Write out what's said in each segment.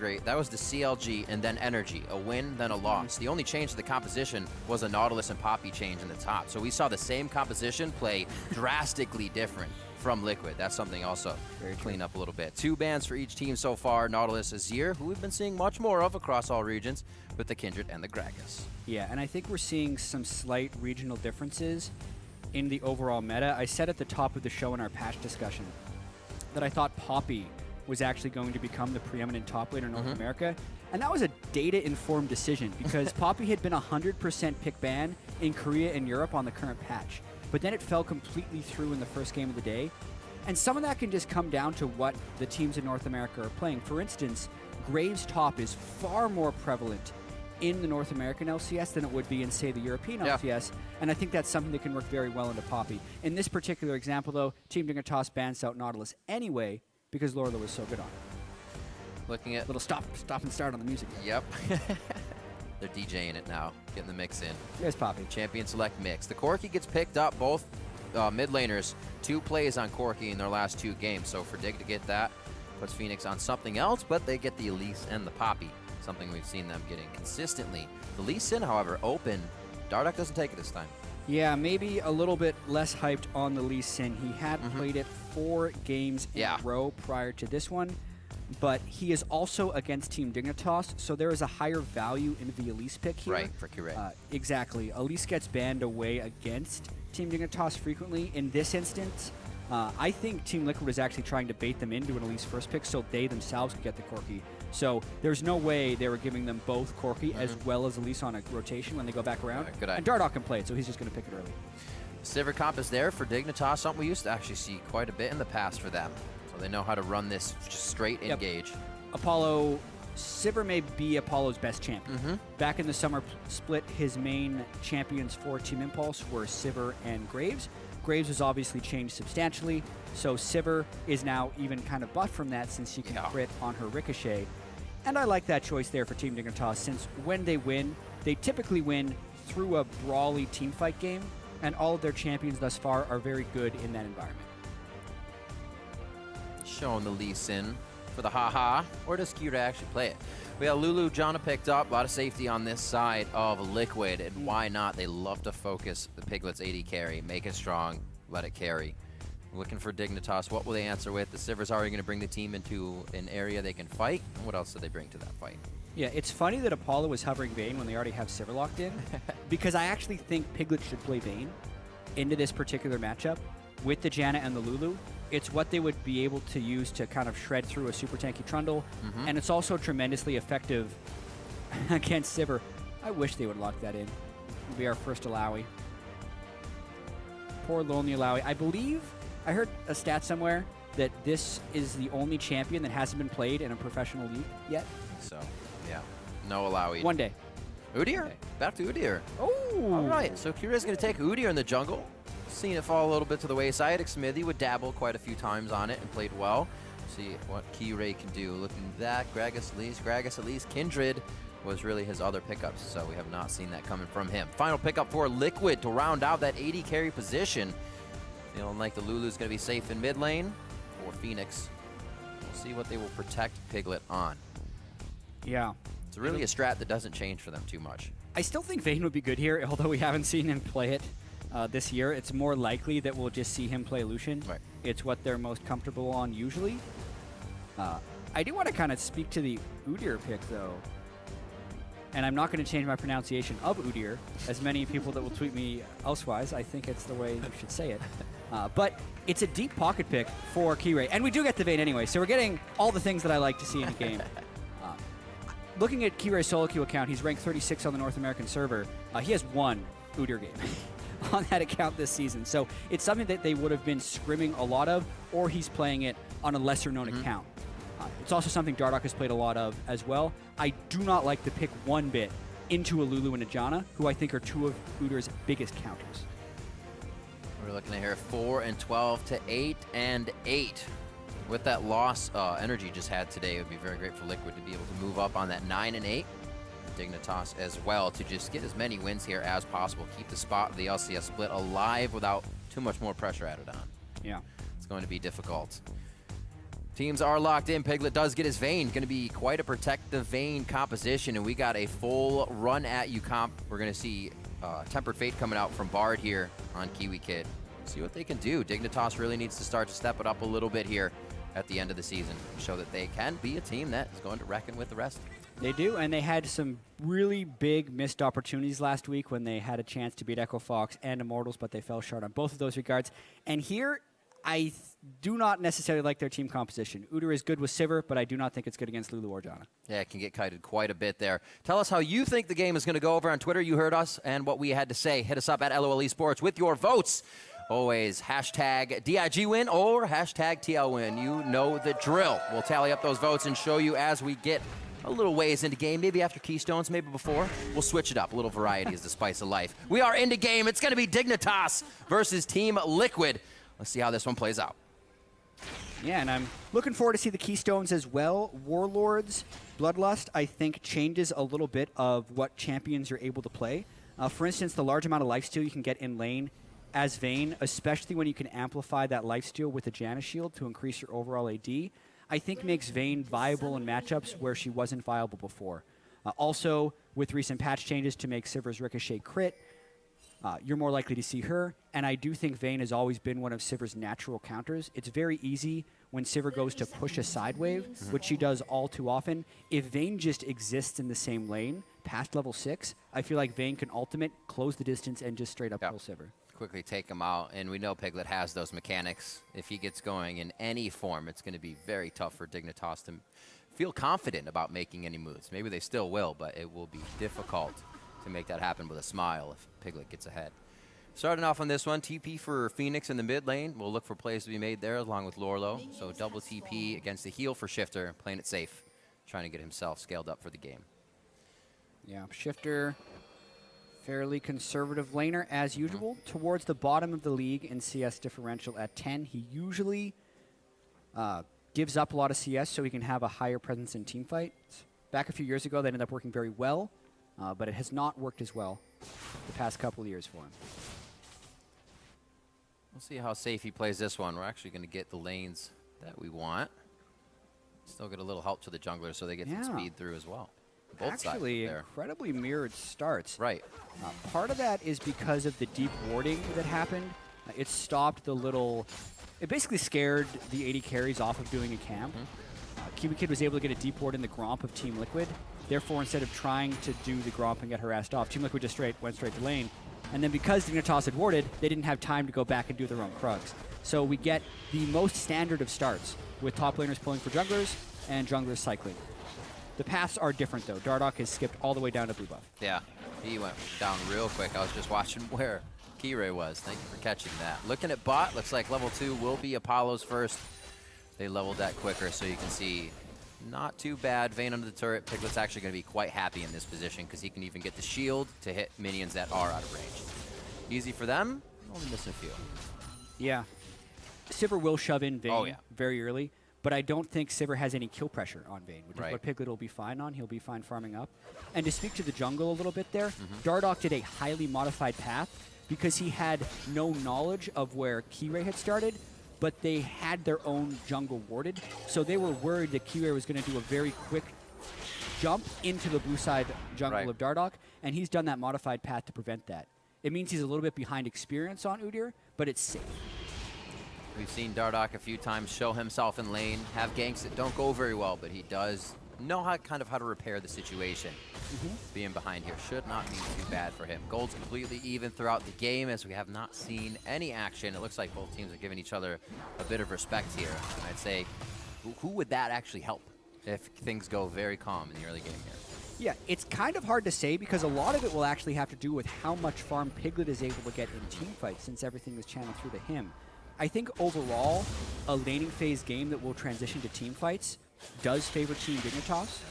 great. That was the CLG and then Energy, a win, then a loss. The only change to the composition was a Nautilus and Poppy change in the top. So we saw the same composition play drastically different from Liquid. That's something also very clean up a little bit. 2 bans for each team so far. Nautilus, Azir, who we've been seeing much more of across all regions, with the Kindred and the Gragas. Yeah, and I think we're seeing some slight regional differences in the overall meta. I said at the top of the show in our patch discussion that I thought Poppy was actually going to become the preeminent top laner in North America, and that was a data-informed decision because Poppy had been 100% pick ban in Korea and Europe on the current patch, but then it fell completely through in the first game of the day, and some of that can just come down to what the teams in North America are playing. For instance, Graves top is far more prevalent in the North American LCS than it would be in, say, the European LCS, and I think that's something that can work very well into Poppy. In this particular example, though, Team Dignitas bans out Nautilus anyway because Lorla was so good on it. Looking at... Little stop and start on the music. Yep. They're DJing it now, getting the mix in. There's Poppy. Champion select mix. The Corki gets picked up, both mid laners, 2 plays on Corki in their last 2 games, so for Dig to get that, puts Phoenix on something else, but they get the Elise and the Poppy. Something we've seen them getting consistently. The Lee Sin, however, open. Dardoch doesn't take it this time. Yeah, maybe a little bit less hyped on the Lee Sin. He had played it 4 games in a row prior to this one, but he is also against Team Dignitas, so there is a higher value in the Elise pick here. Right, for Curate. Exactly. Elise gets banned away against Team Dignitas frequently. In this instance, I think Team Liquid is actually trying to bait them into an Elise first pick so they themselves could get the Corki. So there's no way they were giving them both Corki as well as Elise on a rotation when they go back around. Good idea. And Dardoch can play it, so he's just going to pick it early. Sivir comp is there for Dignitas, something we used to actually see quite a bit in the past for them. So they know how to run this just straight engage. Apollo, Sivir may be Apollo's best champion. Back in the summer split, his main champions for Team Impulse were Sivir and Graves. Graves has obviously changed substantially, so Sivir is now even kind of buffed from that since she can crit on her Ricochet. And I like that choice there for Team Dignitas, since when they win, they typically win through a brawly teamfight game, and all of their champions thus far are very good in that environment. Showing the Lee Sin for the haha, or does Kira actually play it? We got Lulu, Janna picked up, a lot of safety on this side of Liquid, and why not? They love to focus the Piglet's AD carry, make it strong, let it carry. Looking for Dignitas, what will they answer with? The Sivir's already going to bring the team into an area they can fight. And what else do they bring to that fight? Yeah, it's funny that Apollo is hovering Vayne when they already have Sivir locked in, because I actually think Piglet should play Vayne into this particular matchup with the Janna and the Lulu. It's what they would be able to use to kind of shred through a super tanky Trundle, and it's also tremendously effective against Sivir. I wish they would lock that in. It would be our first Alawi. Poor lonely Alawi. I believe I heard a stat somewhere that this is the only champion that hasn't been played in a professional league yet. So, yeah, no Alawi. One day. Udyr, back to Udyr. Oh! All right, so Kira's going to take Udyr in the jungle. Seen it fall a little bit to the wayside. Smithy would dabble quite a few times on it and played well. See what Kira can do. Looking at that, Gragas at least. Kindred was really his other pickups, so we have not seen that coming from him. Final pickup for Liquid to round out that AD carry position. Feeling like the Lulu's going to be safe in mid lane for Phoenix. We'll see what they will protect Piglet on. Yeah. It's really a strat that doesn't change for them too much. I still think Vayne would be good here, although we haven't seen him play it this year. It's more likely that we'll just see him play Lucian. Right. It's what they're most comfortable on usually. I do want to kind of speak to the Udyr pick, though. And I'm not going to change my pronunciation of Udyr, as many people that will tweet me elsewise. I think it's the way you should say it. But it's a deep pocket pick for Kira. And we do get the Vayne anyway, so we're getting all the things that I like to see in a game. Looking at Kira's solo queue account, he's ranked 36 on the North American server. He has 1 Udyr game on that account this season. So it's something that they would have been scrimming a lot of, or he's playing it on a lesser-known account. It's also something Dardoch has played a lot of as well. I do not like the pick one bit into a Lulu and a Janna, who I think are 2 of Udyr's biggest counters. We're looking at here 4 and 12 to 8 and 8. With that loss Energy just had today, it would be very great for Liquid to be able to move up on that 9 and 8. Dignitas as well to just get as many wins here as possible. Keep the spot of the LCS split alive without too much more pressure added on. Yeah. It's going to be difficult. Teams are locked in. Piglet does get his Vayne. Going to be quite a protective Vayne composition, and we got a full run at you comp. We're going to see Tempered Fate coming out from Bard here on Kiwi Kid. See what they can do. Dignitas really needs to start to step it up a little bit here at the end of the season. Show that they can be a team that is going to reckon with the rest. They do, and they had some really big missed opportunities last week when they had a chance to beat Echo Fox and Immortals, but they fell short on both of those regards. And here, I do not necessarily like their team composition. Udyr is good with Sivir, but I do not think it's good against Lulu or Janna. Yeah, it can get kited quite a bit there. Tell us how you think the game is going to go over on Twitter. You heard us and what we had to say. Hit us up at LOL Esports with your votes. Always hashtag DIG win or hashtag TL win. You know the drill. We'll tally up those votes and show you as we get a little ways into game, maybe after Keystones, maybe before. We'll switch it up. A little variety is the spice of life. We are into game. It's going to be Dignitas versus Team Liquid. Let's see how this one plays out. Yeah, and I'm looking forward to see the Keystones as well. Warlords, Bloodlust, I think, changes a little bit of what champions you're able to play. For instance, the large amount of lifesteal you can get in lane as Vayne, especially when you can amplify that lifesteal with the Janna shield to increase your overall AD, I think makes Vayne viable in matchups where she wasn't viable before. Also, with recent patch changes to make Sivir's Ricochet crit, you're more likely to see her, and I do think Vayne has always been one of Sivir's natural counters. It's very easy when Sivir goes to push a side wave, which she does all too often. If Vayne just exists in the same lane past level 6, I feel like Vayne can ultimate, close the distance, and just straight up kill Sivir. Quickly take him out, and we know Piglet has those mechanics. If he gets going in any form, it's going to be very tough for Dignitas to feel confident about making any moves. Maybe they still will, but it will be difficult to make that happen with a smile if Piglet gets ahead. Starting off on this one, TP for Phoenix in the mid lane. We'll look for plays to be made there along with Lorlo. So double TP against the heal for Shifter, playing it safe, trying to get himself scaled up for the game. Yeah, Shifter, fairly conservative laner as usual. Towards the bottom of the league in CS differential at 10. He usually gives up a lot of CS so he can have a higher presence in teamfights. Back a few years ago, that ended up working very well, but it has not worked as well the past couple of years for him. We'll see how safe he plays this one. We're actually going to get the lanes that we want. Still get a little help to the junglers so they get some speed through as well. Both Actually, sides incredibly mirrored starts. Right. Part of that is because of the deep warding that happened. It stopped the little... It basically scared the 80 carries off of doing a camp. Kiwi Kid was able to get a deep ward in the Gromp of Team Liquid. Therefore, instead of trying to do the Gromp and get harassed off, Team Liquid just went straight to lane. And then because Dignitas had warded, they didn't have time to go back and do their own Krugs. So we get the most standard of starts, with top laners pulling for junglers and junglers cycling. The paths are different, though. Dardoch has skipped all the way down to blue buff. Yeah, he went down real quick. I was just watching where Keyray was. Thank you for catching that. Looking at bot, looks like level 2 will be Apollo's first. They leveled that quicker, so you can see not too bad. Vayne under the turret. Piglet's actually going to be quite happy in this position because he can even get the shield to hit minions that are out of range. Easy for them, only missing a few. Yeah. Sivir will shove in Vayne very early, but I don't think Sivir has any kill pressure on Vayne, which is what Piglet will be fine on. He'll be fine farming up. And to speak to the jungle a little bit there, Dardoch did a highly modified path because he had no knowledge of where Keyray had started, but they had their own jungle warded, so they were worried that Keyray was going to do a very quick jump into the blue side jungle of Dardoch, and he's done that modified path to prevent that. It means he's a little bit behind experience on Udyr, but it's safe. We've seen Dardoch a few times show himself in lane, have ganks that don't go very well, but he does know how to repair the situation. Being behind here should not be too bad for him. Gold's completely even throughout the game as we have not seen any action. It looks like both teams are giving each other a bit of respect here. And I'd say, who would that actually help if things go very calm in the early game here? Yeah, it's kind of hard to say because a lot of it will actually have to do with how much farm Piglet is able to get in teamfights since everything was channeled through to him. I think overall, a laning phase game that will transition to teamfights does favor Team Dignitas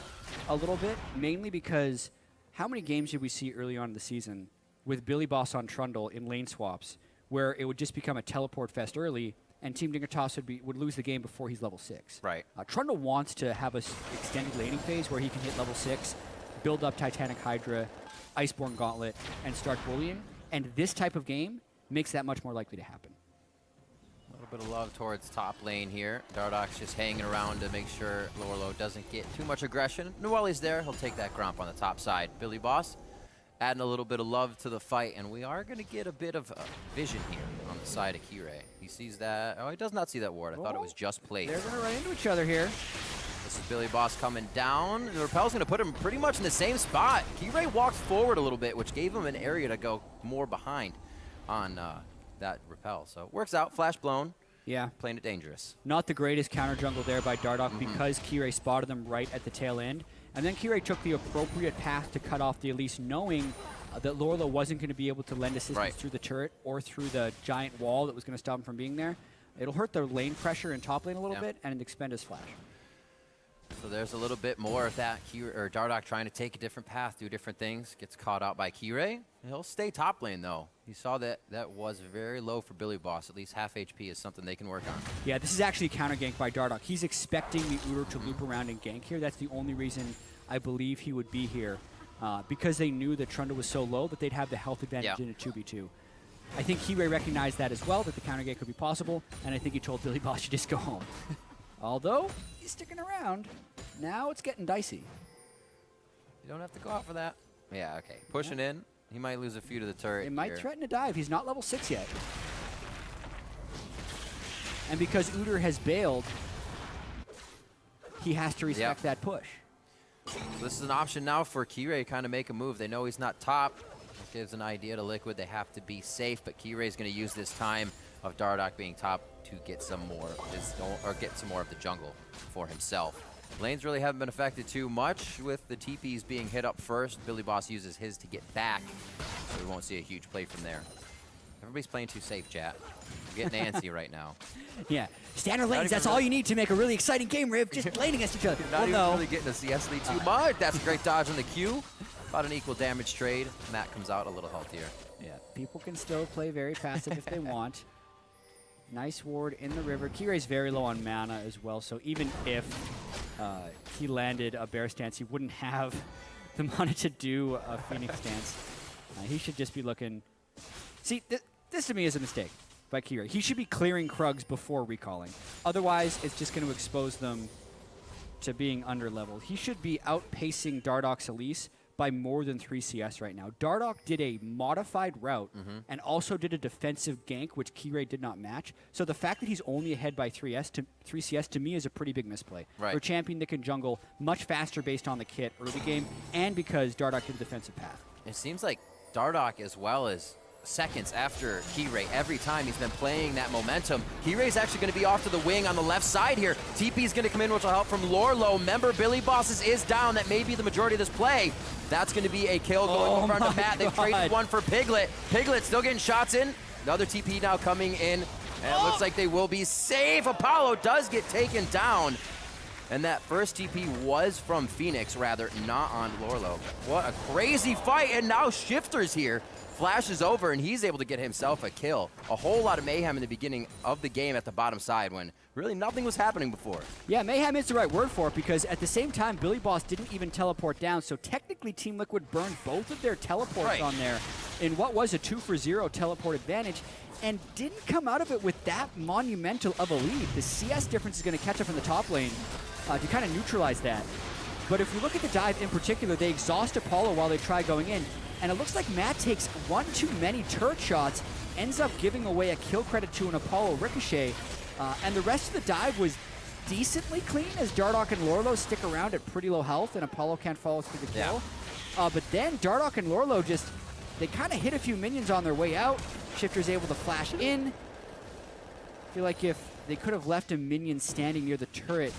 a little bit, mainly because how many games did we see early on in the season with Billy Boss on Trundle in lane swaps where it would just become a teleport fest early and Team Dignitas would lose the game before he's level 6. Right. Trundle wants to have an extended laning phase where he can hit level 6, build up Titanic Hydra, Iceborne Gauntlet, and start bullying, and this type of game makes that much more likely to happen. little bit of love towards top lane here. Dardock's just hanging around to make sure Lorlo doesn't get too much aggression. And while he's there, he'll take that Gromp on the top side. Billy Boss adding a little bit of love to the fight, and we are going to get a bit of vision here on the side of Kirei. He sees that. Oh, he does not see that ward. I thought it was just placed. They're going to run into each other here. This is Billy Boss coming down. The repel's going to put him pretty much in the same spot. Kirei walks forward a little bit, which gave him an area to go more behind on that repel. So it works out. Flash blown. Yeah. Playing it dangerous. Not the greatest counter jungle there by Dardock because Kirei spotted them right at the tail end. And then Kirei took the appropriate path to cut off the Elise, knowing that Lorlo wasn't going to be able to lend assistance through the turret or through the giant wall that was going to stop him from being there. It'll hurt the lane pressure in top lane a little bit and expend his flash. So there's a little bit more of that. Dardock trying to take a different path, do different things. Gets caught out by Kirei. He'll stay top lane, though. He saw that that was very low for Billy Boss. At least half HP is something they can work on. Yeah, this is actually a counter gank by Dardock. He's expecting the Udyr to loop around and gank here. That's the only reason I believe he would be here. Because they knew that Trundle was so low that they'd have the health advantage in a 2v2. I think Kirei recognized that as well, that the counter gank could be possible, and I think he told Billy Boss, you just go home. Although, he's sticking around. Now it's getting dicey. You don't have to go out for that. Yeah, okay. Pushing in. He might lose a few to the turret. It might threaten to dive. He's not level 6 yet. And because Udyr has bailed, he has to respect that push. So this is an option now for Kirei to kind of make a move. They know he's not top. It gives an idea to Liquid. They have to be safe, but Kirei's going to use this time of Dardock being top to get some more of the jungle for himself. Lanes really haven't been affected too much with the TPs being hit up first. Billy Boss uses his to get back, so we won't see a huge play from there. Everybody's playing too safe, chat. We're getting antsy right now. Yeah, standard lanes, that's all you need to make a really exciting game, Riv. Just lane against each other. Not even really getting a CS lead too much. That's a great dodge on the Q. About an equal damage trade. Matt comes out a little healthier. Yeah, people can still play very passive if they want. Nice ward in the river. Kirei's very low on mana as well, so even if he landed a bear stance, he wouldn't have the mana to do a Phoenix stance. He should just be looking... See, this to me is a mistake by Kirei. He should be clearing Krugs before recalling. Otherwise, it's just going to expose them to being under-leveled. He should be outpacing Dardock's Elise by more than 3 CS right now. Dardock did a modified route and also did a defensive gank, which Kirei did not match. So the fact that he's only ahead by 3 CS to me is a pretty big misplay. For a champion that can jungle much faster based on the kit early game, and because Dardock did a defensive path. It seems like Dardock, as well as seconds after Kirei, every time he's been playing that momentum. Kirei's actually going to be off to the wing on the left side here. TP's going to come in, which will help from Lorlo. Remember, Billy Boss's is down. That may be the majority of this play. That's going to be a kill going over onto Matt. They've traded one for Piglet. Piglet still getting shots in. Another TP now coming in. And it looks like they will be safe. Apollo does get taken down. And that first TP was from Phoenix, rather, not on Lorlo. What a crazy fight. And now Shifter's here. Flashes over, and he's able to get himself a kill. A whole lot of mayhem in the beginning of the game at the bottom side when really nothing was happening before. Yeah, mayhem is the right word for it, because at the same time, Billy Boss didn't even teleport down, so technically Team Liquid burned both of their teleports on there in what was a 2-for-0 teleport advantage, and didn't come out of it with that monumental of a lead. The CS difference is going to catch up in the top lane to kind of neutralize that. But if we look at the dive in particular, they exhaust Apollo while they try going in. And it looks like Matt takes one too many turret shots, ends up giving away a kill credit to an Apollo ricochet, and the rest of the dive was decently clean as Dardock and Lorlo stick around at pretty low health, and Apollo can't follow through the kill. But then Dardock and Lorlo just, they kind of hit a few minions on their way out. Shifter's able to flash in. I feel like if they could have left a minion standing near the turret,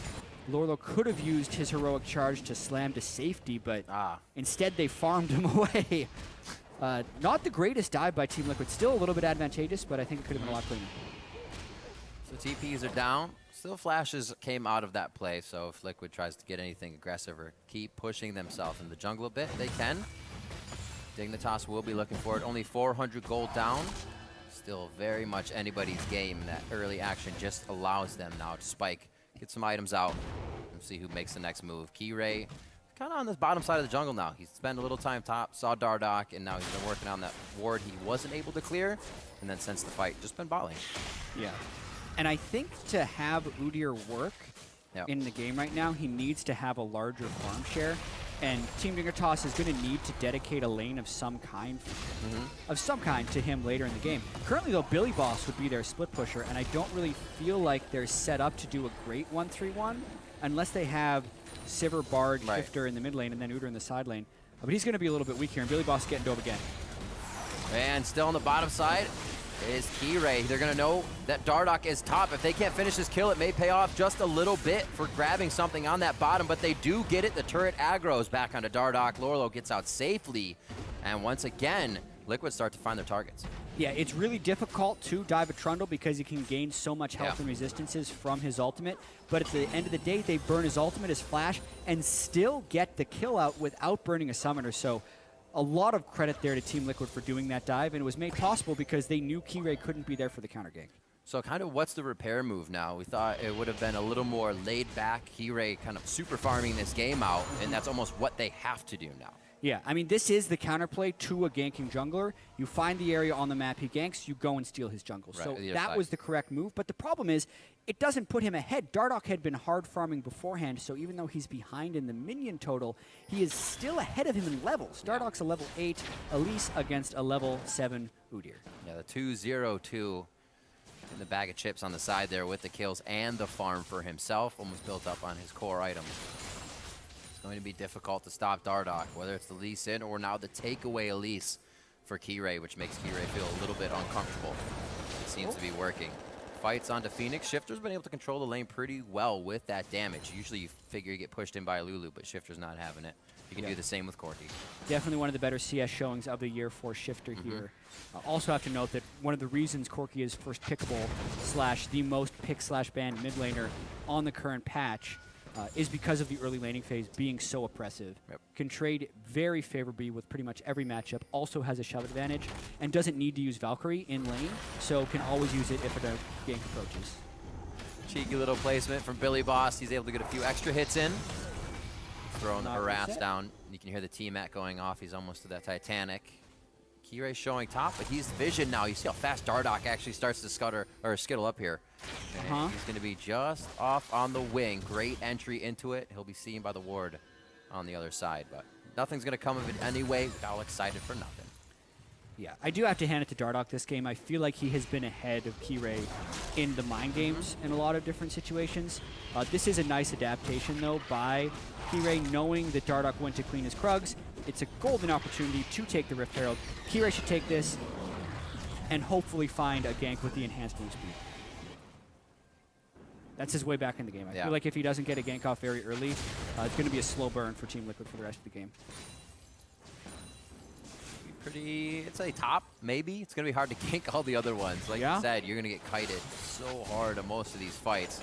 Lorlo could have used his heroic charge to slam to safety, but instead they farmed him away. Not the greatest dive by Team Liquid. Still a little bit advantageous, but I think it could have been a lot cleaner. So TPs are down. Still flashes came out of that play, so if Liquid tries to get anything aggressive or keep pushing themselves in the jungle a bit, they can. Dignitas will be looking for it. Only 400 gold down. Still very much anybody's game. That early action just allows them now to spike. Get some items out and see who makes the next move. Kirei kind of on this bottom side of the jungle now. He's spent a little time top, saw Dardock, and now he's been working on that ward he wasn't able to clear. And then since the fight, just been balling. Yeah. And I think to have Udyr work Yep. in the game right now, he needs to have a larger farm share. And Team Dignitas is going to need to dedicate a lane of some kind to him later in the game. Currently, though, Billy Boss would be their split pusher, and I don't really feel like they're set up to do a great 1-3-1 unless they have Sivir, Bard, Shifter in the mid lane, and then Udyr in the side lane. But he's going to be a little bit weak here, and Billy Boss getting dove again. And still on the bottom side is Keyray. They're going to know that Dardoch is top. If they can't finish this kill, it may pay off just a little bit for grabbing something on that bottom, but they do get it. The turret aggro's back onto Dardoch. Lorlo gets out safely. And once again, Liquid start to find their targets. Yeah, it's really difficult to dive a Trundle because he can gain so much health and resistances from his ultimate. But at the end of the day, they burn his ultimate, his flash, and still get the kill out without burning a summoner. So a lot of credit there to Team Liquid for doing that dive, and it was made possible because they knew Keyray couldn't be there for the counter gank. So kind of what's the repair move now? We thought it would have been a little more laid back, Keyray kind of super farming this game out, and that's almost what they have to do now. Yeah, I mean, this is the counterplay to a ganking jungler. You find the area on the map he ganks, you go and steal his jungle. Right, so that was the correct move, but the problem is it doesn't put him ahead. Dardoch had been hard farming beforehand, so even though he's behind in the minion total, he is still ahead of him in levels. Dardoch's a level 8 Elise against a level 7 Udyr. Yeah, the 2-0-2 in the bag of chips on the side there with the kills and the farm for himself, almost built up on his core items. Going to be difficult to stop Dardoch, whether it's the Elise in or now the takeaway Elise for Keyray, which makes Keyray feel a little bit uncomfortable. It seems to be working. Fights onto Phoenix. Shifter's been able to control the lane pretty well with that damage. Usually you figure you get pushed in by Lulu, but Shifter's not having it. You can do the same with Corki. Definitely one of the better CS showings of the year for Shifter here. Also have to note that one of the reasons Corki is first pickable / the most pick/banned mid laner on the current patch is because of the early laning phase being so oppressive. Can trade very favorably with pretty much every matchup, also has a shove advantage, and doesn't need to use Valkyrie in lane, so can always use it if a gank approaches. Cheeky little placement from Billy Boss. He's able to get a few extra hits in. Throwing the harass down. You can hear the T-Mat going off. He's almost to that Titanic. Keyray's showing top, but he's vision now. You see how fast Dardoch actually starts to skittle up here. He's going to be just off on the wing. Great entry into it. He'll be seen by the ward on the other side, but nothing's going to come of it anyway. Got all excited for nothing. Yeah, I do have to hand it to Dardoch this game. I feel like he has been ahead of Keyray in the mind games in a lot of different situations. This is a nice adaptation, though, by Keyray, knowing that Dardoch went to clean his Krugs. It's a golden opportunity to take the Rift Herald. Keyray should take this and hopefully find a gank with the enhanced move speed. That's his way back in the game. I feel like if he doesn't get a gank off very early, it's going to be a slow burn for Team Liquid for the rest of the game. Pretty, I'd say top, maybe. It's going to be hard to gank all the other ones. Like you said, you're going to get kited so hard on most of these fights.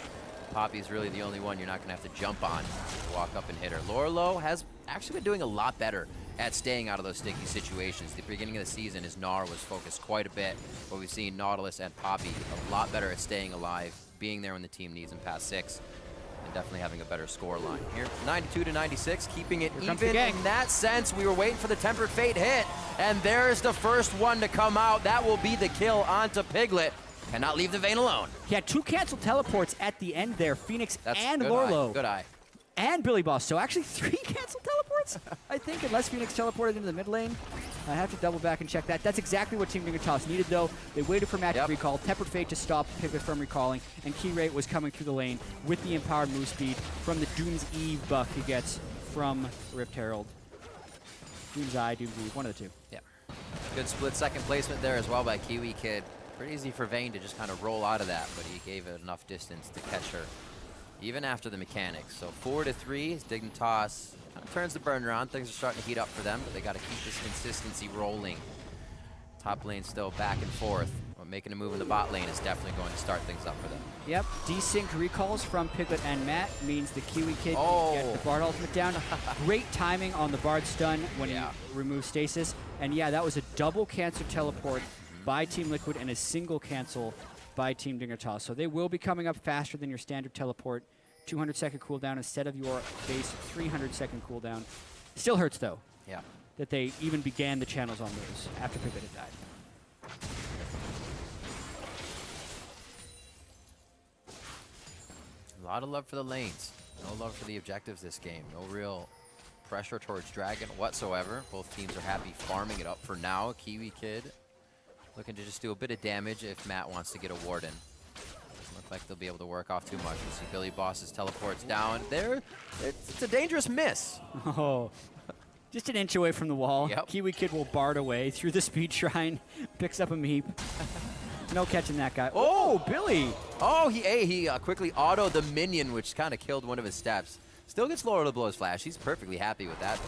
Poppy's really the only one you're not going to have to jump on to walk up and hit her. Lorlo has actually been doing a lot better at staying out of those sticky situations. The beginning of the season, his Gnar was focused quite a bit, but we've seen Nautilus and Poppy a lot better at staying alive, being there when the team needs him past 6, and definitely having a better score line. Here, 92-96, keeping it even in that sense. We were waiting for the Tempered Fate hit, and there's the first one to come out. That will be the kill onto Piglet. Cannot leave the vein alone. He had 2 canceled teleports at the end there, Phoenix and Lorlo. Good eye. And Billy Boss. So actually 3 canceled teleports, I think, unless Phoenix teleported into the mid lane. I have to double back and check that. That's exactly what Team Dignitas needed, though. They waited for magic recall, Tempered Fate to stop Piglet from recalling, and Keyray was coming through the lane with the empowered move speed from the Doom's Eve buff he gets from Rift Herald. Doom's Eye, Doom's Eve, one of the two. Yeah. Good split second placement there as well by Kiwi Kid. Pretty easy for Vayne to just kind of roll out of that, but he gave it enough distance to catch her, even after the mechanics. So 4-3, Dignitas kind of turns the burner on. Things are starting to heat up for them, but they got to keep this consistency rolling. Top lane still back and forth, but making a move in the bot lane is definitely going to start things up for them. Yep, desynced recalls from Piglet and Matt means the Kiwi Kid can get the Bard ultimate down. Great timing on the Bard stun when he removes stasis. And yeah, that was a double cancel teleport by Team Liquid and a single cancel by Team Dignitas. So they will be coming up faster than your standard teleport. 200-second cooldown instead of your base 300-second cooldown. Still hurts, though, that they even began the channels on those after Piglet had died. A lot of love for the lanes. No love for the objectives this game. No real pressure towards Dragon whatsoever. Both teams are happy farming it up for now. Kiwi Kid looking to just do a bit of damage if Matt wants to get a Warden. Doesn't look like they'll be able to work off too much. You see Billy Boss's teleports down there. It's a dangerous miss. Oh, just an inch away from the wall. Yep. Kiwi Kid will bard away through the speed shrine, picks up a meep. No catching that guy. Oh, Billy! Oh, he quickly autoed the minion, which kind of killed one of his steps. Still gets Lord of the Blows flash. He's perfectly happy with that.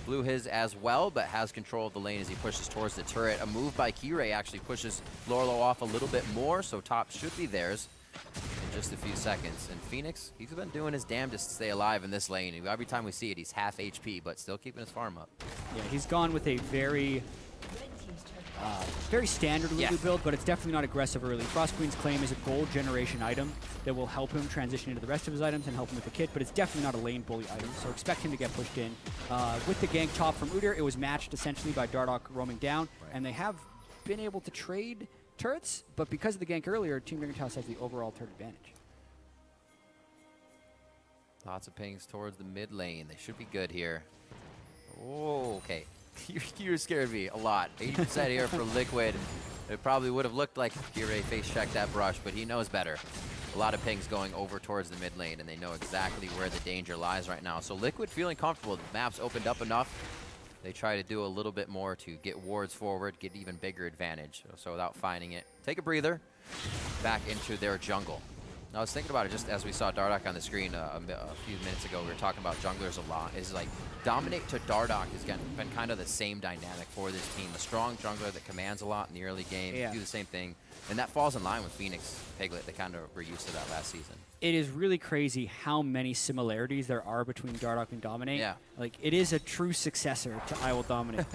Blew his as well, but has control of the lane as he pushes towards the turret. A move by Kirei actually pushes Lorlo off a little bit more, so top should be theirs in just a few seconds. And Phoenix, he's been doing his damnedest to stay alive in this lane. Every time we see it, he's half HP, but still keeping his farm up. Yeah, he's gone with a very standard Lulu build, but it's definitely not aggressive early. Frost Queen's Claim is a gold generation item that will help him transition into the rest of his items and help him with the kit, but it's definitely not a lane bully item, so expect him to get pushed in. With the gank top from Udyr, it was matched essentially by Dardoch roaming down, and they have been able to trade turrets, but because of the gank earlier, Team Dignitas has the overall turret advantage. Lots of pings towards the mid lane. They should be good here. Oh, okay. You scared me a lot. 80% here for Liquid. It probably would have looked like Kirei face checked that brush, but he knows better. A lot of pings going over towards the mid lane, and they know exactly where the danger lies right now. So Liquid feeling comfortable. The map's opened up enough. They try to do a little bit more to get wards forward, get even bigger advantage. So without finding it, take a breather, back into their jungle. I was thinking about it just as we saw Dardoch on the screen a few minutes ago. We were talking about junglers a lot. Is like dominate to Dardoch has been kind of the same dynamic for this team. A strong jungler that commands a lot in the early game, do the same thing. And that falls in line with Phoenix Piglet. They kind of were used to that last season. It is really crazy how many similarities there are between Dardoch and Dominate. Yeah. Like, it is a true successor to I Will Dominate.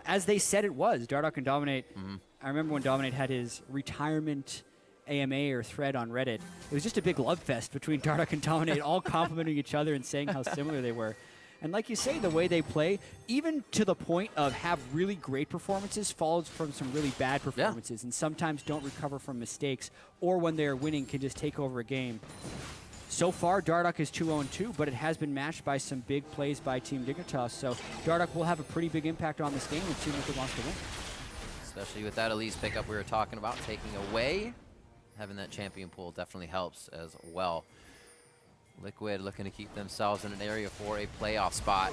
As they said it was, Dardoch and Dominate. I remember when Dominate had his retirement AMA or thread on Reddit. It was just a big love fest between Dardoch and Dominate, all complimenting each other and saying how similar they were. And like you say, the way they play, even to the point of have really great performances, follows from some really bad performances, and sometimes don't recover from mistakes, or when they're winning can just take over a game. So far, Dardoch is 2-0-2, but it has been matched by some big plays by Team Dignitas, so Dardoch will have a pretty big impact on this game if Team Liquid wants to win. Especially with that Elise pickup we were talking about, taking away. Having that champion pool definitely helps as well. Liquid looking to keep themselves in an area for a playoff spot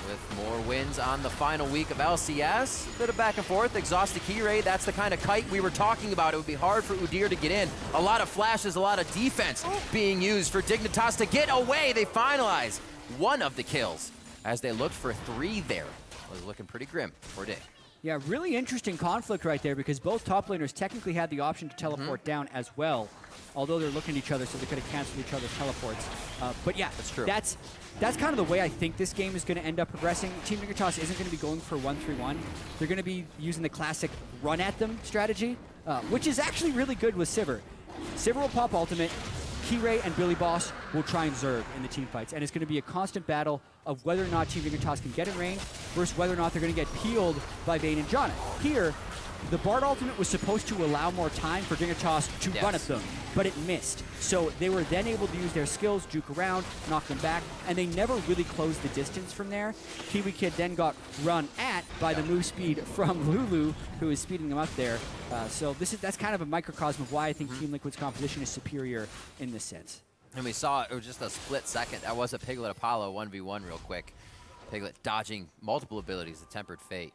with more wins on the final week of LCS. Bit of back and forth. Exhausted Kirei, that's the kind of kite we were talking about. It would be hard for Udyr to get in. A lot of flashes, a lot of defense being used for Dignitas to get away. They finalize one of the kills as they looked for 3 there. It was looking pretty grim for Dig. Yeah, really interesting conflict right there because both top laners technically had the option to teleport down as well, although they're looking at each other so they could have canceled each other's teleports. But yeah, that's true. That's kind of the way I think this game is going to end up progressing. Team Dignitas isn't going to be going for 1-3-1. They're going to be using the classic run at them strategy, which is actually really good with Sivir. Sivir will pop ultimate. Kirei and Billy Boss will try and Zerg in the team fights, and it's going to be a constant battle of whether or not Team Dignitas can get in range versus whether or not they're going to get peeled by Vayne and Jana. Here, the Bard ultimate was supposed to allow more time for Dignitas to run at them, but it missed. So they were then able to use their skills, juke around, knock them back, and they never really closed the distance from there. Kiwi Kid then got run at by the move speed from Lulu, who is speeding them up there. So that's kind of a microcosm of why I think Team Liquid's composition is superior in this sense. And we saw it was just a split second. That was a Piglet Apollo 1v1 real quick. Piglet dodging multiple abilities, the Tempered Fate.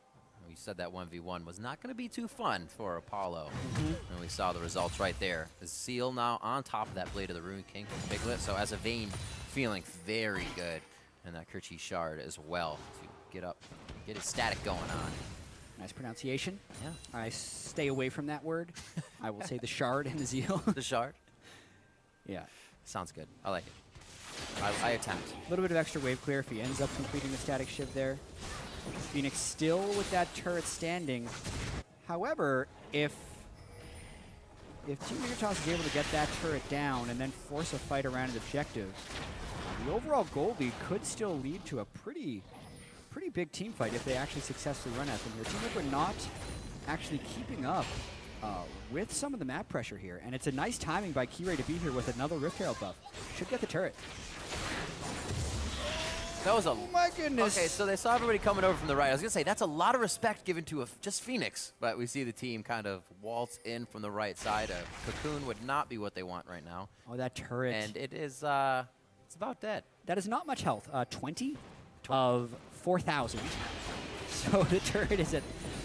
We said that 1v1 was not going to be too fun for Apollo. And we saw the results right there. The Seal now on top of that Blade of the Rune King from Piglet. So as a Vayne, feeling very good. And that Kerchi Shard as well to get his static going on. Nice pronunciation. Yeah. I stay away from that word. I will say the Shard and the Zeal. The Shard? Yeah. Sounds good. I like it. I attempt. A little bit of extra wave clear if he ends up completing the static shiv there. Phoenix still with that turret standing. However, if Team Dignitas is able to get that turret down and then force a fight around an objective, the overall goal lead could still lead to a pretty big team fight if they actually successfully run at them here. Team Liquid not actually keeping up with some of the map pressure here. And it's a nice timing by Keyray to be here with another Rift Herald buff. Should get the turret. That was a... Oh my goodness. Okay, so they saw everybody coming over from the right. I was going to say, that's a lot of respect given to just Phoenix. But we see the team kind of waltz in from the right side. A cocoon would not be what they want right now. Oh, that turret. And it is, it's about dead. That is not much health. 20 of 4,000. So the turret is at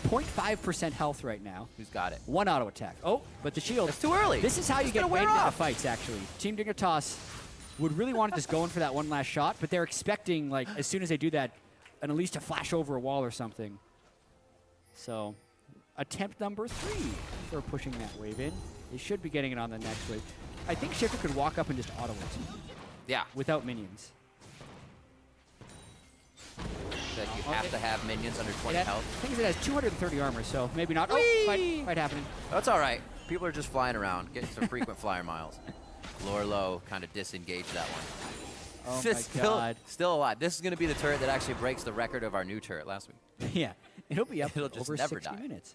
0.5% health right now. Who's got it? One auto attack. Oh, but the shield. It's too early. This is how you It's get gonna wear weighted into off. fights, actually. Team Dignitas would really want to just go in for that one last shot, but they're expecting, like, as soon as they do that, an Elise to flash over a wall or something. So, attempt number 3 for pushing that wave in. They should be getting it on the next wave. I think Shifter could walk up and just auto it. Yeah. Without minions. That you have to have minions under 20 health. I think it has 230 armor, so maybe not. Whee! Oh, fight happening. That's all right. People are just flying around, getting some frequent flyer miles. Lorlo kind of disengaged that one. Oh my god. Still alive. This is going to be the turret that actually breaks the record of our new turret last week. Yeah, it'll be up It'll just over never 60 die. minutes.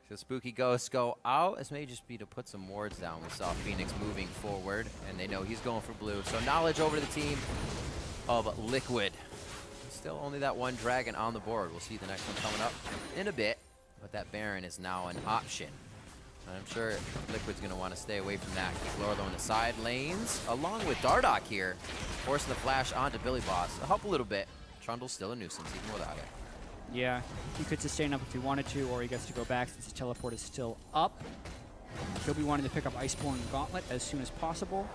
So Spooky Ghosts go out. This may just be to put some wards down. We saw Phoenix moving forward, and they know he's going for blue. So knowledge over to the team of Liquid. Still only that one dragon on the board. We'll see the next one coming up in a bit, but that Baron is now an option. And I'm sure Liquid's going to want to stay away from that. Keep Lorlo in the side lanes, along with Dardoch here, forcing the flash onto Billy Boss. It'll help a little bit. Trundle's still a nuisance, even without it. Yeah, he could sustain up if he wanted to, or he gets to go back since his teleport is still up. He'll be wanting to pick up Iceborne Gauntlet as soon as possible.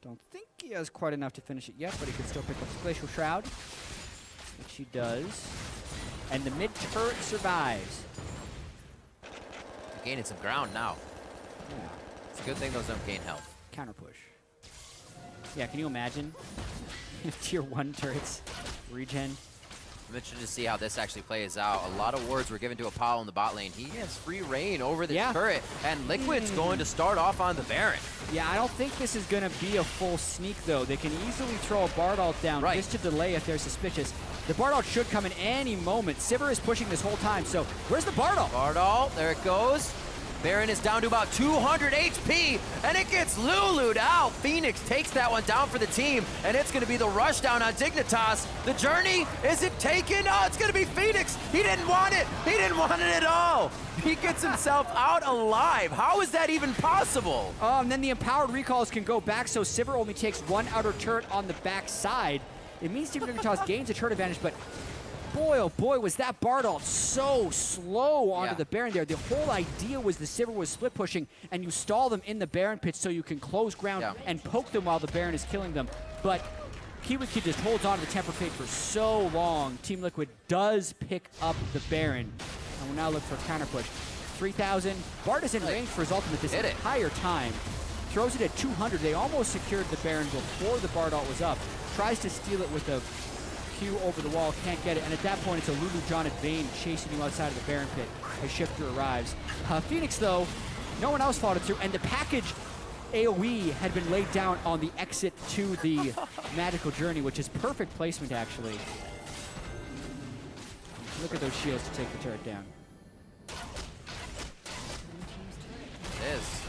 Don't think he has quite enough to finish it yet, but he can still pick up his Glacial Shroud, which he does. And the mid turret survives. Gaining some ground now. Yeah. It's a good thing those don't gain health. Counter push. Yeah, can you imagine if tier 1 turrets regen? I'm interested to see how this actually plays out. A lot of wards were given to Apollo in the bot lane. He has free reign over the turret, and Liquid's going to start off on the Baron. Yeah, I don't think this is going to be a full sneak, though. They can easily throw a Bard ult down just to delay if they're suspicious. The Bard ult should come in any moment. Sivir is pushing this whole time, so where's the Bard ult? Bard ult, there it goes. Baron is down to about 200 HP, and it gets Lulu'd out. Phoenix takes that one down for the team, and it's going to be the rush down on Dignitas. The journey, is it taken? Oh, it's going to be Phoenix. He didn't want it. He didn't want it at all. He gets himself out alive. How is that even possible? And then the empowered recalls can go back, so Sivir only takes one outer turret on the back side. It means Team Dignitas gains a turret advantage, but boy, oh boy, was that Bard ult so slow onto the Baron there. The whole idea was the Sivir was split pushing, and you stall them in the Baron pit so you can close ground and poke them while the Baron is killing them. But Kiwi Kid just holds on to the Temper Fate for so long. Team Liquid does pick up the Baron, and we'll now look for a counter push. 3,000. Bard is in range for his ultimate this entire time. Throws it at 200. They almost secured the Baron before the Bard ult was up. Tries to steal it with a Q over the wall, can't get it, and at that point it's a Lulu John at Vayne chasing you outside of the Baron pit as Shifter arrives. Phoenix, though, no one else fought it through, and the package AoE had been laid down on the exit to the magical journey, which is perfect placement, actually. Look at those shields to take the turret down. It is.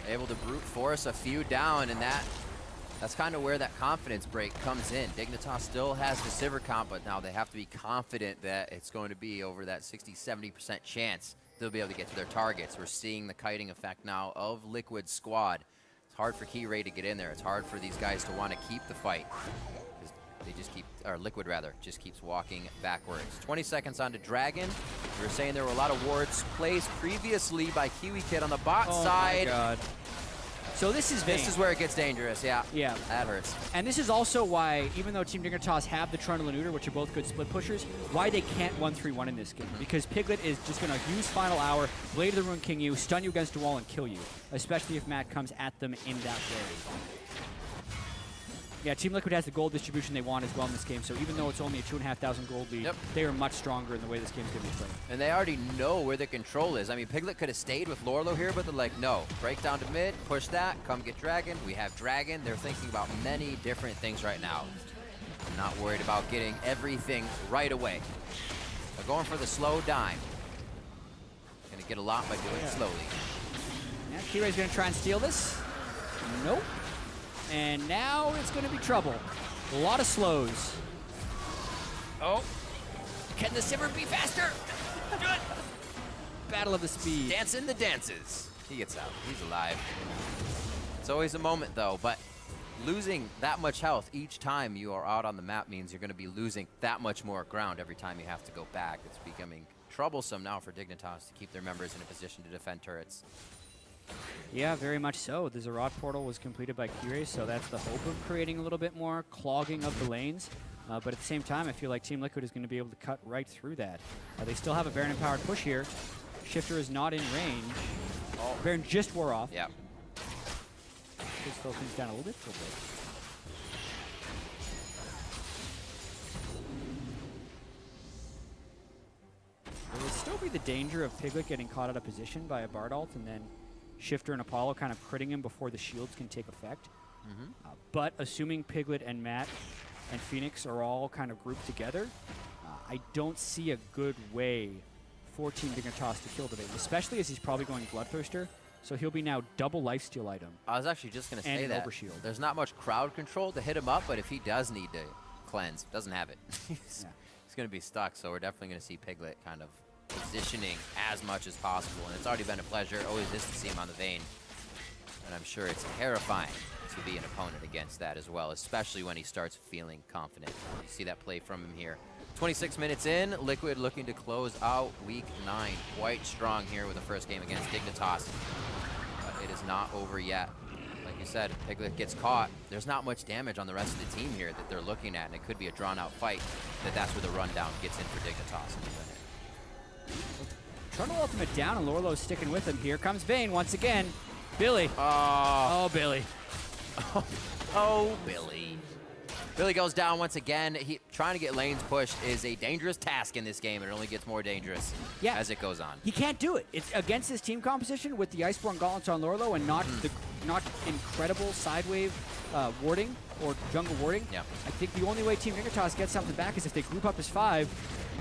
Able to brute force a few down, and that's kind of where that confidence break comes in. Dignitas still has the Sivir comp, but now they have to be confident that it's going to be over that 60-70% chance they'll be able to get to their targets. We're seeing the kiting effect now of Liquid's squad. It's hard for Keyray to get in there. It's hard for these guys to want to keep the fight. They just keep, or Liquid rather, just keeps walking backwards. 20 seconds on to Dragon. We were saying there were a lot of wards placed previously by Kiwi Kid on the bot side. Oh my god. So this is Vayne. This is where it gets dangerous, yeah. Yeah. That hurts. And this is also why, even though Team Dignitas have the Trundle and Udyr, which are both good split pushers, why they can't 1-3-1 in this game. Because Piglet is just going to use Final Hour, Blade of the Ruin King you, stun you against a wall, and kill you. Especially if Matt comes at them in that way. Yeah, Team Liquid has the gold distribution they want as well in this game, so even though it's only a 2,500 gold lead, they are much stronger in the way this game's going to be played. And they already know where the control is. I mean, Piglet could have stayed with Lorlo here, but they're like, no, break down to mid, push that, come get Dragon. We have Dragon. They're thinking about many different things right now. Not worried about getting everything right away. They're going for the slow dime. Gonna get a lot by doing it slowly. Yeah, Kirai's gonna try and steal this. Nope. And now it's gonna be trouble. A lot of slows. Oh. Can the Sivir be faster? Good. Battle of the speed. Dancing the dances. He gets out. He's alive. It's always a moment, though, but losing that much health each time you are out on the map means you're going to be losing that much more ground every time you have to go back. It's becoming troublesome now for Dignitas to keep their members in a position to defend turrets. Yeah, very much so. The Zerat portal was completed by Kirai, so that's the hope of creating a little bit more clogging of the lanes. But at the same time, I feel like Team Liquid is going to be able to cut right through that. They still have a Baron-empowered push here. Shifter is not in range. Oh. Baron just wore off. Yeah. Just slow things down a little bit for a bit. There would still be the danger of Piglet getting caught out of position by a Bard ult and then Shifter and Apollo kind of critting him before the shields can take effect. But assuming Piglet and Matt and Phoenix are all kind of grouped together, I don't see a good way for Team Dignitas to kill the Vayne, especially as he's probably going Bloodthirster, so he'll be now double lifesteal item. I was actually just going to say that. Overshield. There's not much crowd control to hit him up, but if he does need to cleanse, doesn't have it. He's going to be stuck, so we're definitely going to see Piglet kind of positioning as much as possible, and it's already been a pleasure. Always is to see him on the Vayne, and I'm sure it's terrifying to be an opponent against that as well, especially when he starts feeling confident. You see that play from him here. 26 minutes in, Liquid looking to close out Week 9. Quite strong here with the first game against Dignitas. But it is not over yet. Like you said, if Piglet gets caught, there's not much damage on the rest of the team here that they're looking at, and it could be a drawn-out fight. That's where the rundown gets in for Dignitas. Trundle ultimate down, and Lorlo's sticking with him. Here comes Vayne once again. Billy. Oh, Billy. Oh, Billy. Billy goes down once again. Trying to get lanes pushed is a dangerous task in this game, and it only gets more dangerous as it goes on. He can't do it. It's against his team composition with the Iceborne Gauntlets on Lorlo and not not incredible side wave warding or jungle warding. Yeah. I think the only way Team Dignitas gets something back is if they group up as 5,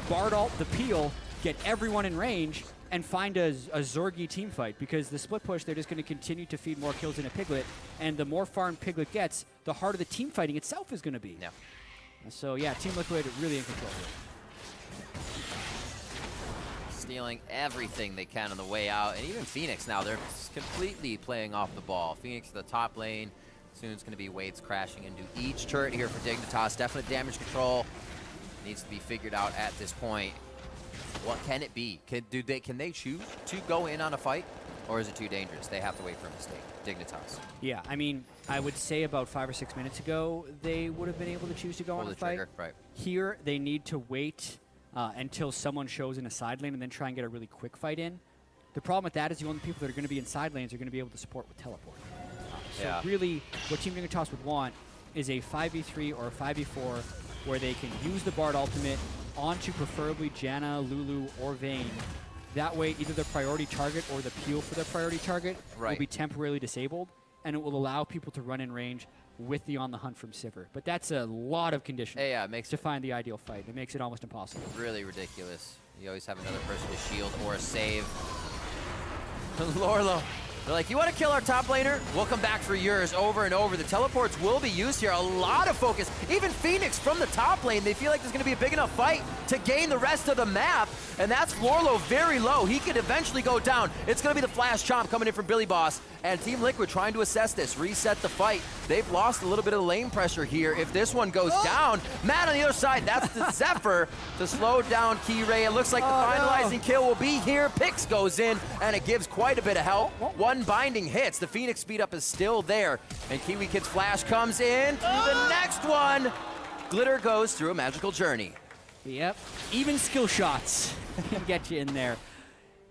Bard ult the peel, get everyone in range, and find a Zorgi team fight, because the split push, they're just going to continue to feed more kills into Piglet, and the more farm Piglet gets, the harder the team fighting itself is going to be. Yeah. So yeah, Team Liquid really in control here. Stealing everything they can on the way out, and even Phoenix now, they're completely playing off the ball. Phoenix to the top lane, soon it's going to be Wade's crashing into each turret here for Dignitas. Definite damage control needs to be figured out at this point. What can it be? Can they choose to go in on a fight, or is it too dangerous? They have to wait for a mistake. Dignitas. Yeah, I mean, I would say about 5 or 6 minutes ago, they would have been able to choose to go on a fight. Trigger, right. Here, they need to wait until someone shows in a side lane and then try and get a really quick fight in. The problem with that is the only people that are going to be in side lanes are going to be able to support with teleport. So really, what Team Dignitas would want is a 5v3 or a 5v4 where they can use the Bard ultimate onto preferably Janna, Lulu, or Vayne. That way, either their priority target or the peel for their priority target will be temporarily disabled, and it will allow people to run in range with the On the Hunt from Sivir. But that's a lot of conditioning it makes to find the ideal fight. It makes it almost impossible. Really ridiculous. You always have another person to shield or save. Lorlo. They're like, you want to kill our top laner? We'll come back for yours over and over. The teleports will be used here. A lot of focus. Even Phoenix from the top lane, they feel like there's going to be a big enough fight to gain the rest of the map. And that's Lorlo very low. He could eventually go down. It's going to be the flash chomp coming in from Billy Boss. And Team Liquid trying to assess this, reset the fight. They've lost a little bit of lane pressure here. If this one goes down, Matt on the other side, that's the Zephyr to slow down Kirei. It looks like the finalizing kill will be here. Pix goes in, and it gives quite a bit of help. One binding hits. The Phoenix speed up is still there. And Kiwi Kid's flash comes in through the next one. Glitter goes through a magical journey. Yep. Even skill shots can get you in there.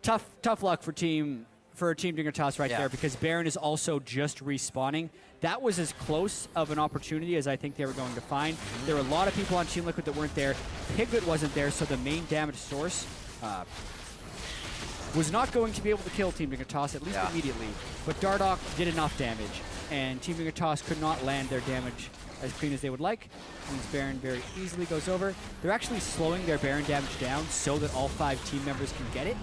Tough luck for Team Dignitas right there, because Baron is also just respawning. That was as close of an opportunity as I think they were going to find. There were a lot of people on Team Liquid that weren't there. Piglet wasn't there, so the main damage source was not going to be able to kill Team Dignitas, at least immediately. But Dardoch did enough damage, and Team Dignitas could not land their damage as clean as they would like. Means Baron very easily goes over. They're actually slowing their Baron damage down so that all 5 team members can get it.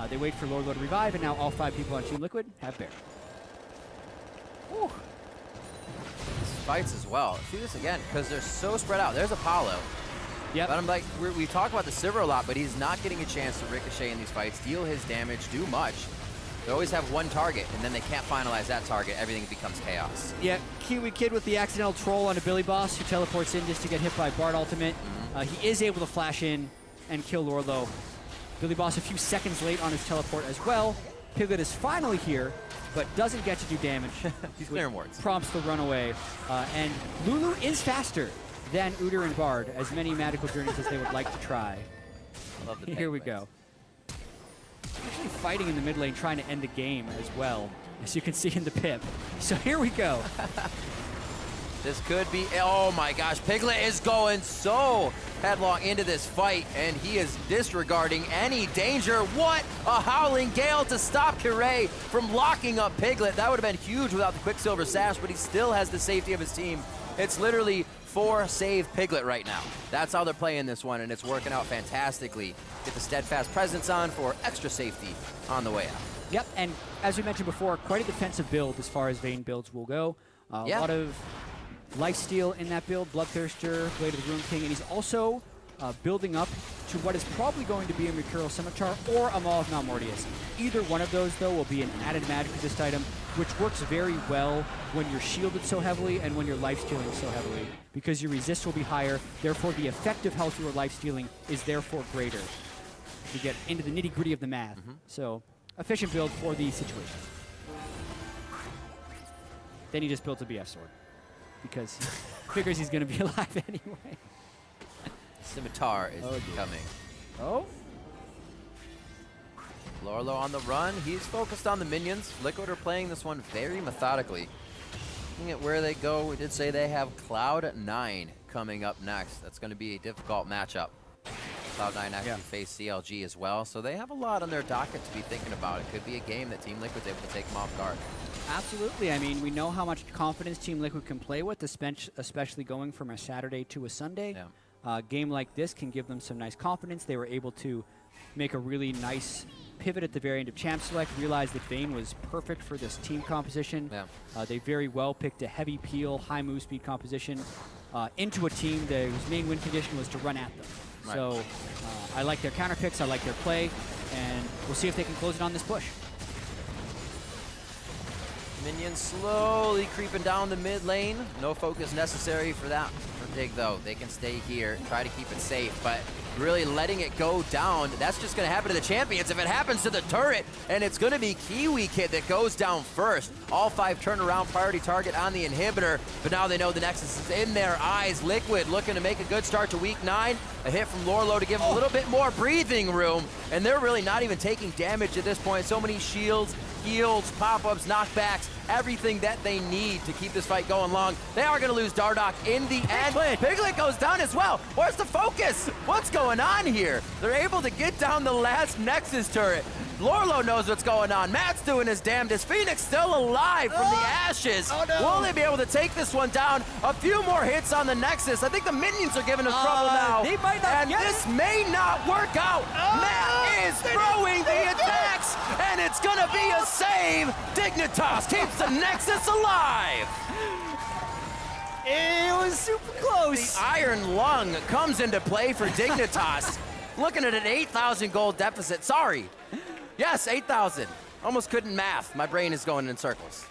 They wait for Lord to revive, and now all 5 people on Team Liquid have Bear. Whew. These fights as well. See this again, because they're so spread out. There's Apollo. Yep. But I'm like, we talk about the Sivir a lot, but he's not getting a chance to ricochet in these fights, deal his damage, do much. They always have one target, and then they can't finalize that target. Everything becomes chaos. Yeah, Kiwi Kid with the accidental troll on a Billy Boss who teleports in just to get hit by Bard ultimate. He is able to flash in and kill Lorlo. Billy Boss a few seconds late on his teleport as well. Piglet is finally here, but doesn't get to do damage. He's clearing wards. Prompts the runaway. And Lulu is faster than Udyr and Bard, as many magical journeys as they would like to try. Love the Here we go. Actually fighting in the mid lane, trying to end the game as well, as you can see in the pip. So here we go. This could be, oh my gosh, Piglet is going so headlong into this fight, and he is disregarding any danger. What a Howling Gale to stop Kirei from locking up Piglet. That would have been huge without the Quicksilver Sash, but he still has the safety of his team. It's literally 4 save Piglet right now. That's how they're playing this one, and it's working out fantastically. Get the Steadfast Presence on for extra safety on the way out. Yep, and as we mentioned before, quite a defensive build as far as Vayne builds will go. A lot of lifesteal in that build, Bloodthirster, Blade of the Ruin King, and he's also building up to what is probably going to be a Mercurial Scimitar or a Maw of Malmortius. Either one of those, though, will be an added magic resist item, which works very well when you're shielded so heavily and when you're lifestealing so heavily, because your resist will be higher, therefore the effective health you are lifestealing is therefore greater. You get into the nitty-gritty of the math. So, efficient build for these situations. Then he just built a BF sword, because he figures he's going to be alive anyway. Scimitar is coming. Oh? Lorlo on the run. He's focused on the minions. Liquid are playing this one very methodically. Looking at where they go, we did say they have Cloud9 coming up next. That's going to be a difficult matchup. Cloud9 actually face CLG as well, so they have a lot on their docket to be thinking about. It could be a game that Team Liquid's able to take them off guard. Absolutely. I mean, we know how much confidence Team Liquid can play with, especially going from a Saturday to a Sunday. A game like this can give them some nice confidence. They were able to make a really nice pivot at the very end of Champ Select, realized that Vayne was perfect for this team composition. They very well picked a heavy peel, high move speed composition into a team whose main win condition was to run at them. So I like their counter picks, I like their play, and we'll see if they can close it on this push. Minions slowly creeping down the mid lane. No focus necessary for that for Dig, though. They can stay here, try to keep it safe, but really letting it go down, that's just going to happen to the champions. If it happens to the turret, and it's going to be Kiwi Kid that goes down first. All 5 turnaround priority target on the inhibitor, but now they know the Nexus is in their eyes. Liquid looking to make a good start to week 9. A hit from Lorlo to give them a little bit more breathing room, and they're really not even taking damage at this point. So many shields, heals, pop-ups, knockbacks, everything that they need to keep this fight going long. They are going to lose Dardoch in the end. Piglet goes down as well. Where's the focus? What's going on here? They're able to get down the last Nexus turret. Lorlo knows what's going on. Matt's doing his damnedest. Phoenix still alive from the ashes. Will they be able to take this one down? A few more hits on the Nexus. I think the minions are giving us trouble now. They might not and this may not work out. Matt is throwing the attacks, and it's going to be a save. Dignitas keeps the Nexus alive. It was super close. The Iron Lung comes into play for Dignitas. Looking at an 8,000 gold deficit. Sorry. Yes, 8,000. Almost couldn't math. My brain is going in circles.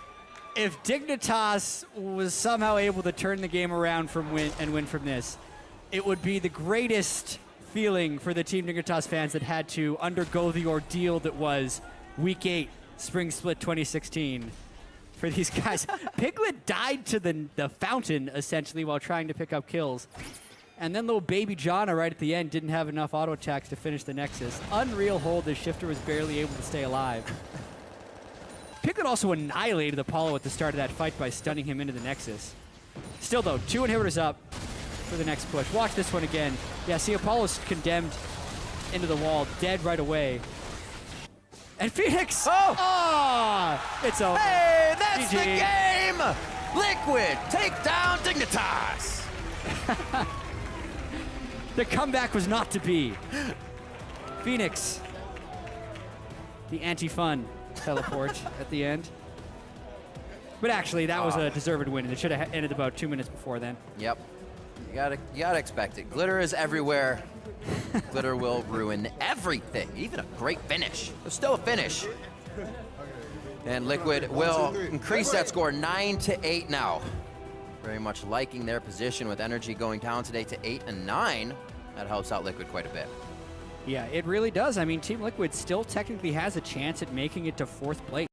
If Dignitas was somehow able to turn the game around win from this, it would be the greatest feeling for the Team Dignitas fans that had to undergo the ordeal that was Week 8, Spring Split 2016. For these guys, Piglet died to the fountain, essentially, while trying to pick up kills. And then little baby Janna right at the end didn't have enough auto attacks to finish the Nexus. Unreal hold, the Shifter was barely able to stay alive. Piglet also annihilated Apollo at the start of that fight by stunning him into the Nexus. Still though, 2 inhibitors up for the next push. Watch this one again. Yeah, see Apollo's condemned into the wall, dead right away. And Phoenix! It's over. Hey, that's GG. the game! Liquid, take down Dignitas! The comeback was not to be. Phoenix the anti-fun teleport at the end. But actually, that was a deserved win, and it should have ended about 2 minutes before then. Yep. You gotta expect it. Glitter is everywhere. Glitter will ruin everything, even a great finish. There's still a finish. And Liquid will increase that score 9-8 now. Very much liking their position with energy going down today to 8 and 9. That helps out Liquid quite a bit. Yeah, it really does. I mean, Team Liquid still technically has a chance at making it to 4th place.